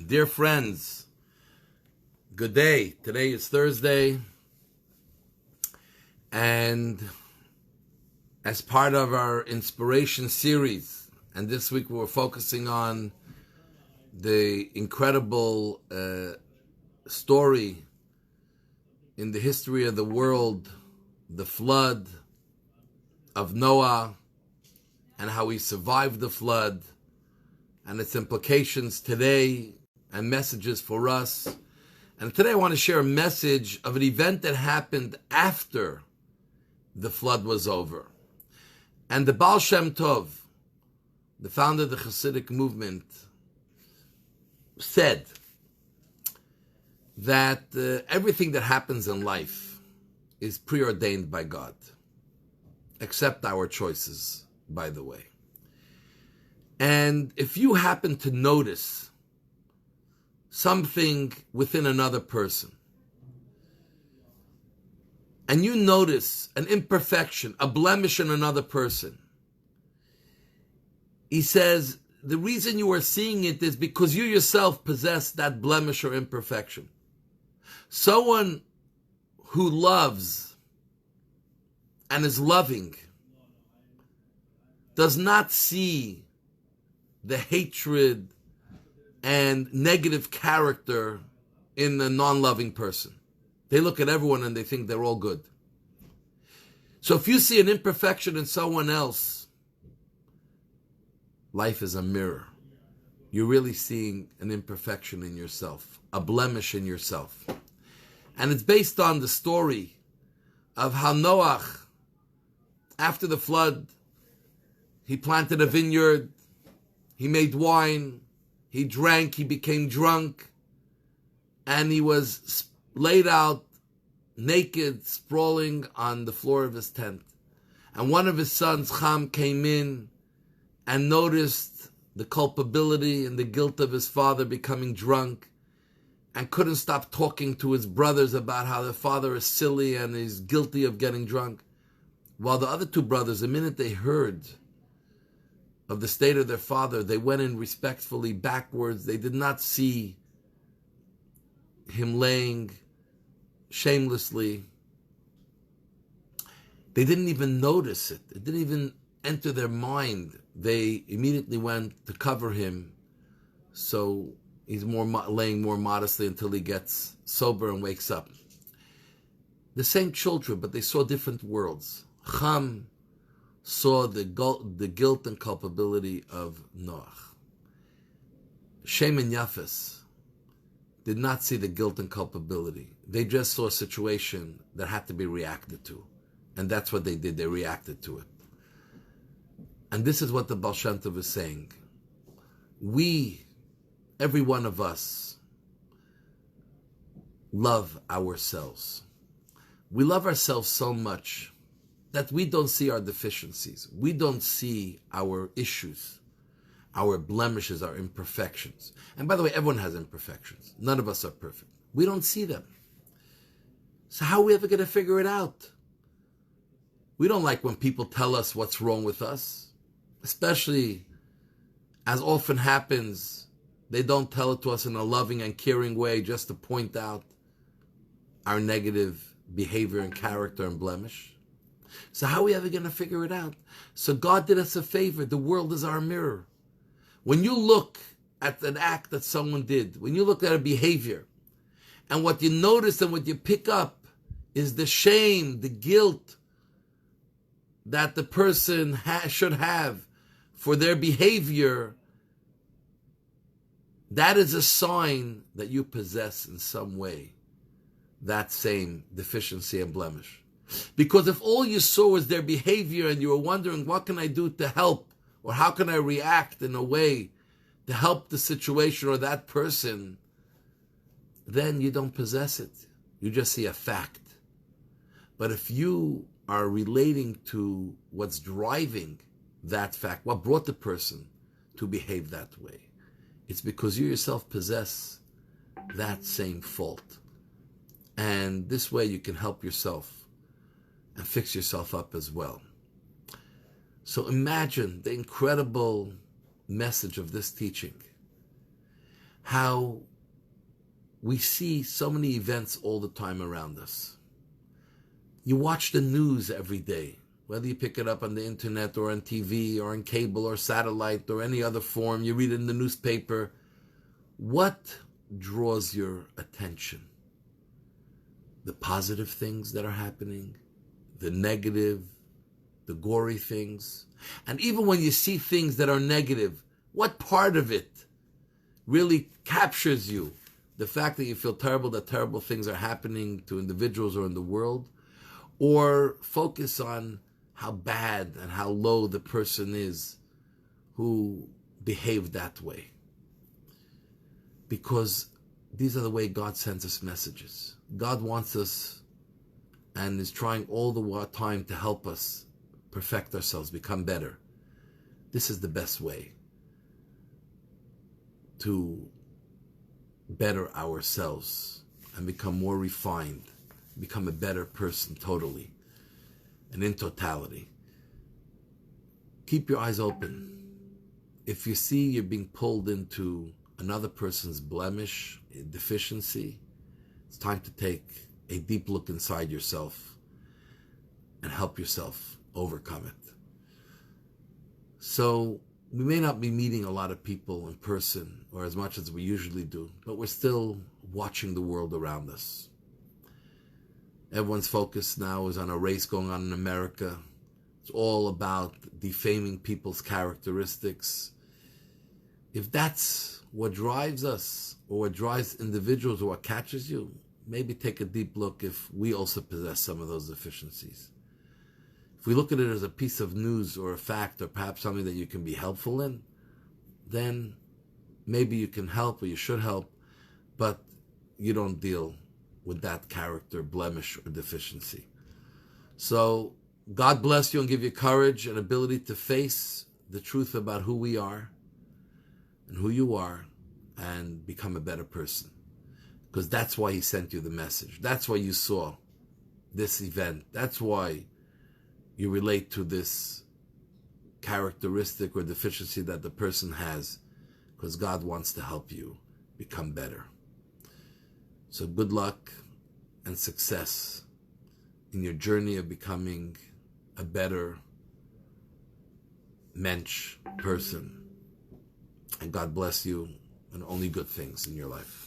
Dear friends, good day. Today is Thursday, and as part of our inspiration series, and this week we're focusing on the incredible story in the history of the world, the flood of Noah, and how he survived the flood, and its implications today, and messages for us. And today I want to share a message of an event that happened after the flood was over. And the Baal Shem Tov, the founder of the Hasidic movement, said that everything that happens in life is preordained by God, except our choices, by the way. And if you happen to notice something within another person, and you notice an imperfection, a blemish in another person, he says the reason you are seeing it is because you yourself possess that blemish or imperfection. Someone who loves and is loving does not see the hatred and negative character in a non-loving person. They look at everyone and they think they're all good. So if you see an imperfection in someone else, life is a mirror. You're really seeing an imperfection in yourself, a blemish in yourself. And it's based on the story of how Noah, after the flood, he planted a vineyard, he made wine, he drank, he became drunk, and he was laid out naked, sprawling on the floor of his tent. And one of his sons, Ham, came in and noticed the culpability and the guilt of his father becoming drunk, and couldn't stop talking to his brothers about how their father is silly and is guilty of getting drunk. While the other two brothers, the minute they heard of the state of their father, they went in respectfully backwards. They did not see him laying shamelessly. They didn't even notice it. It didn't even enter their mind. They immediately went to cover him, so he's laying more modestly until he gets sober and wakes up. The same children, but they saw different worlds. Ham saw the guilt and culpability of Noah. Shem and Yafes did not see the guilt and culpability. They just saw a situation that had to be reacted to. And that's what they did. They reacted to it. And this is what the Baal Shem Tov is saying. We, every one of us, love ourselves. We love ourselves so much that we don't see our deficiencies. We don't see our issues, our blemishes, our imperfections. And by the way, everyone has imperfections. None of us are perfect. We don't see them. So how are we ever going to figure it out? We don't like when people tell us what's wrong with us, especially, as often happens, they don't tell it to us in a loving and caring way just to point out our negative behavior and character and blemish. So how are we ever going to figure it out? So God did us a favor. The world is our mirror. When you look at an act that someone did, when you look at a behavior, and what you notice and what you pick up is the shame, the guilt that the person should have for their behavior, that is a sign that you possess in some way that same deficiency and blemish. Because if all you saw was their behavior and you were wondering, what can I do to help? Or how can I react in a way to help the situation or that person? Then you don't possess it. You just see a fact. But if you are relating to what's driving that fact, what brought the person to behave that way, it's because you yourself possess that same fault. And this way you can help yourself and fix yourself up as well. So imagine the incredible message of this teaching. how we see so many events all the time around us. You watch the news every day, whether you pick it up on the internet or on TV or on cable or satellite or any other form, you read it in the newspaper. What draws your attention? The positive things that are happening, the negative, the gory things. And even when you see things that are negative, what part of it really captures you? The fact that you feel terrible that terrible things are happening to individuals or in the world? Or focus on how bad and how low the person is who behaved that way? Because these are the way God sends us messages. God wants us and is trying all the time to help us perfect ourselves, become better. This is the best way to better ourselves and become more refined, become a better person totally and in totality. Keep your eyes open. If you see you're being pulled into another person's blemish, deficiency, it's time to take a deep look inside yourself and help yourself overcome it. So we may not be meeting a lot of people in person or as much as we usually do, but we're still watching the world around us. Everyone's focus now is on a race going on in America. It's all about defaming people's characteristics. If that's what drives us or what drives individuals or what catches you, maybe take a deep look if we also possess some of those deficiencies. If we look at it as a piece of news or a fact or perhaps something that you can be helpful in, then maybe you can help or you should help, but you don't deal with that character blemish or deficiency. So God bless you and give you courage and ability to face the truth about who we are and who you are and become a better person. Because that's why he sent you the message. That's why you saw this event. That's why you relate to this characteristic or deficiency that the person has, because God wants to help you become better. So good luck and success in your journey of becoming a better mensch person. And God bless you and only good things in your life.